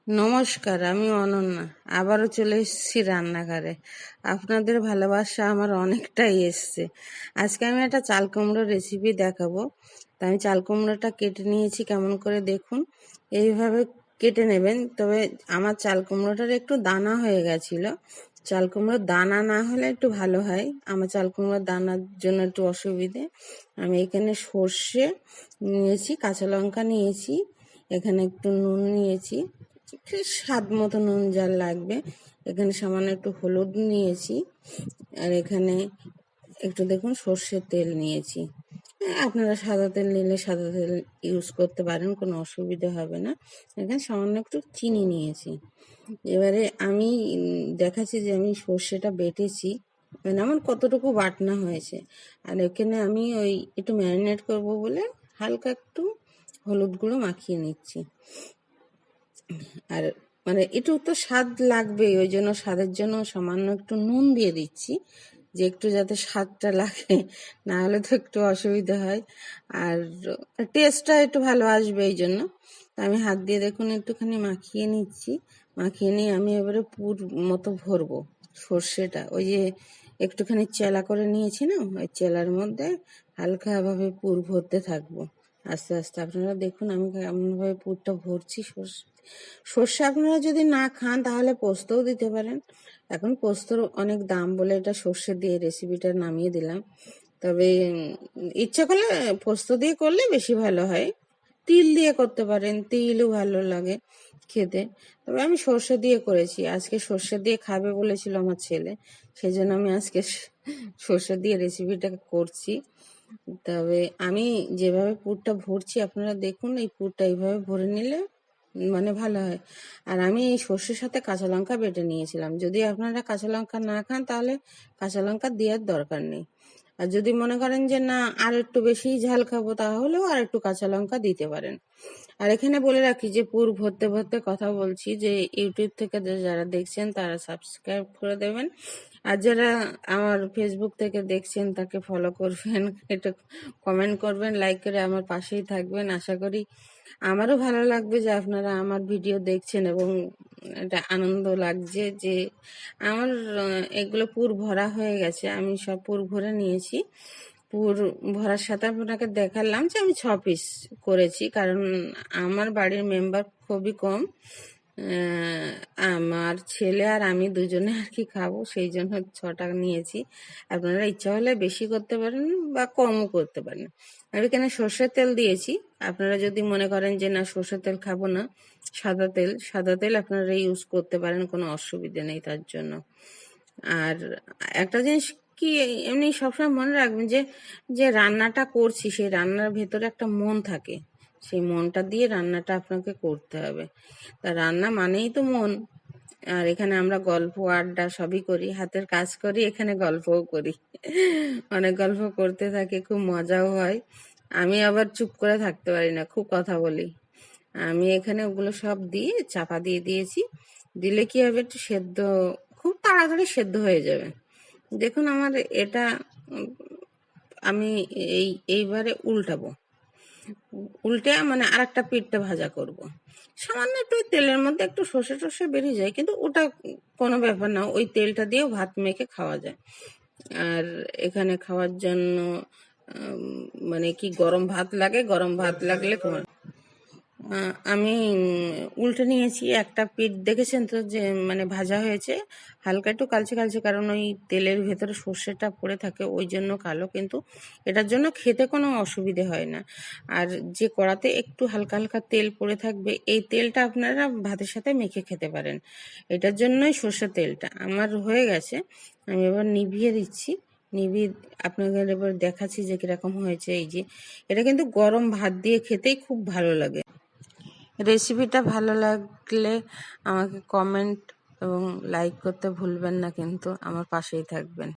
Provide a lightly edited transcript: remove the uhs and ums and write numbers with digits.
নমস্কার, আমি অনন্যা। আবারও চলে এসেছি রান্নাঘরে। আপনাদের ভালোবাসা আমার অনেকটাই এসছে। আজকে আমি একটা চাল কুমড়োর রেসিপি দেখাবো। তা আমি চাল কুমড়োটা কেটে নিয়েছি, কেমন করে দেখুন। এইভাবে কেটে নেবেন। তবে আমার চাল কুমড়োটার একটু দানা হয়ে গেছিল। চাল কুমড়োর দানা না হলে একটু ভালো হয়। আমার চাল কুমড়োর দানার জন্য একটু অসুবিধে। আমি এখানে সর্ষে নিয়েছি, কাঁচা লঙ্কা নিয়েছি, এখানে একটু নুন নিয়েছি, স্বাদ মতো নুন যার লাগবে। এখানে সামান্য একটু হলুদ নিয়েছি, আর এখানে একটু দেখুন সর্ষের তেল নিয়েছি। আপনারা সাদা তেল নিলে সাদা তেল ইউজ করতে পারেন, কোনো অসুবিধা হবে না। এখানে সামান্য একটু চিনি নিয়েছি। এবারে আমি দেখাচ্ছি যে আমি সর্ষেটা বেটেছি, মানে আমার কতটুকু বাটনা হয়েছে। আর এখানে আমি ওই একটু ম্যারিনেট করব বলে হালকা একটু হলুদ গুঁড়ো মাখিয়ে নিচ্ছি। আর মানে একটু তো স্বাদ লাগবেই, ওই জন্য স্বাদের জন্য সামান্য একটু নুন দিয়ে দিচ্ছি, যে একটু যাতে স্বাদটা লাগে, না হলে তো একটু অসুবিধা হয়। আর টেস্টটা একটু ভালো আসবে এই জন্য। আমি হাত দিয়ে দেখুন একটুখানি মাখিয়ে নিচ্ছি। মাখিয়ে নিয়ে আমি এবারে পুর মতো ভরবো সর্ষেটা। ওই যে একটুখানি চেলা করে নিয়েছি না, ওই চেলার মধ্যে হালকাভাবে পুর ভরতে থাকবো আস্তে আস্তে। আপনারা দেখুন আমি কেমনভাবে পুরটা ভরছি। সর্ষে আপনারা যদি না খান তাহলে পোস্তও দিতে পারেন। এখন পোস্তর অনেক দাম বলে এটা সর্ষে দিয়ে রেসিপিটা নামিয়ে দিলাম। তবে ইচ্ছা করলে পোস্ত দিয়ে করলে বেশি ভালো হয়। তিল দিয়ে করতে পারেন, তিলও ভালো লাগে খেতে। তবে আমি সর্ষে দিয়ে করেছি। আজকে সর্ষে দিয়ে খাবে বলেছিল আমার ছেলে, সেই জন্য আমি আজকে সর্ষে দিয়ে রেসিপিটা করছি। তবে আমি যেভাবে পুরটা ভরছি আপনারা দেখুন, এই পুরটা এইভাবে ভরে নিলে মানে ভালো হয়। আর আমি এই সর্ষের সাথে কাঁচা লঙ্কা বেটে নিয়েছিলাম। যদি আপনারা কাঁচা লঙ্কা না খান তাহলে কাঁচা লঙ্কা দেওয়ার দরকার নেই। আর যদি মনে করেন যে না আর একটু বেশি ঝাল খাবো, তাহলেও আর একটু কাঁচা লঙ্কা দিতে পারেন। আর এখানে বলে রাখি যে পুর ভরতে ভরতে কথা বলছি, যে ইউটিউব থেকে যারা দেখছেন তারা সাবস্ক্রাইব করে দেবেন। আর যারা আমার ফেসবুক থেকে দেখছেন তাকে ফলো করবেন, একটু কমেন্ট করবেন, লাইক করে আমার পাশেই থাকবেন। আশা করি আমারও ভালো লাগবে যে আপনারা আমার ভিডিও দেখছেন, এবং এটা আনন্দ লাগছে যে আমার এগুলো পুর ভরা হয়ে গেছে। আমি সব পুর ভরে নিয়েছি। পুর ভরার সাথে আপনাকে দেখালাম যে আমি 6 পিস করেছি, কারণ আমার বাড়ির মেম্বার খুবই কম। আমার ছেলে আর আমি দুজনে আর কি খাবো, সেই জন্য 6টা নিয়েছি। আপনারা ইচ্ছা হলে বেশি করতে পারেন বা কমও করতে পারেন। আর এখানে সর্ষের তেল দিয়েছি। আপনারা যদি মনে করেন যে না সর্ষের তেল খাবো না, সাদা তেল আপনারা ইউজ করতে পারেন, কোনো অসুবিধা নেই তার জন্য। আর একটা জিনিস কি, এমনি সবসময় মনে রাখবেন যে যে রান্নাটা করছি সেই রান্নার ভেতরে একটা মন থাকে, সেই মনটা দিয়ে রান্নাটা আপনাকে করতে হবে। তা রান্না মানেই তো মন। আর এখানে আমরা গল্প আড্ডা সবই করি, হাতের কাজ করি, এখানে গল্পও করি। অনেক গল্প করতে থাকি, খুব মজাও হয়। আমি আবার চুপ করে থাকতে পারি না, খুব কথা বলি। আমি এখানে ওগুলো সব দিয়ে চাপা দিয়ে দিয়েছি। দিলে কি হবে, একটু সেদ্ধ, খুব তাড়াতাড়ি সেদ্ধ হয়ে যাবে। দেখুন আমার এটা আমি এইবারে উল্টাবো। উল্টে মানে আর একটা পিঠটা ভাজা করব। সামান্য একটু তেলের মধ্যে একটু সর্ষে টর্ষে বেরিয়ে যায়, কিন্তু ওটা কোনো ব্যাপার না, ওই তেলটা দিয়েও ভাত মেখে খাওয়া যায়। আর এখানে খাওয়ার জন্য মানে কি গরম ভাত লাগে, গরম ভাত লাগলে তোমার আমি উল্টে নিয়েছি। একটা পিঠ দেখেছেন তো যে মানে ভাজা হয়েছে, হালকা একটু কালচে কালচে, কারণ ওই তেলের ভেতরে সর্ষেটা পড়ে থাকে ওই জন্য কালো, কিন্তু এটার জন্য খেতে কোনো অসুবিধে হয় না। আর যে কড়াতে একটু হালকা হালকা তেল পড়ে থাকবে, এই তেলটা আপনারা ভাতের সাথে মেখে খেতে পারেন। এটার জন্যই সর্ষের তেলটা আমার হয়ে গেছে। আমি এবার নিভিয়ে দিচ্ছি। নিভিয়ে আপনাদের এবার দেখাচ্ছি যে কিরকম হয়েছে। এই যে এটা কিন্তু গরম ভাত দিয়ে খেতেই খুব ভালো লাগে। রেসিপিটা ভালো লাগলে আমাকে কমেন্ট এবং লাইক করতে ভুলবেন না, কিন্তু আমার পাশেই থাকবেন।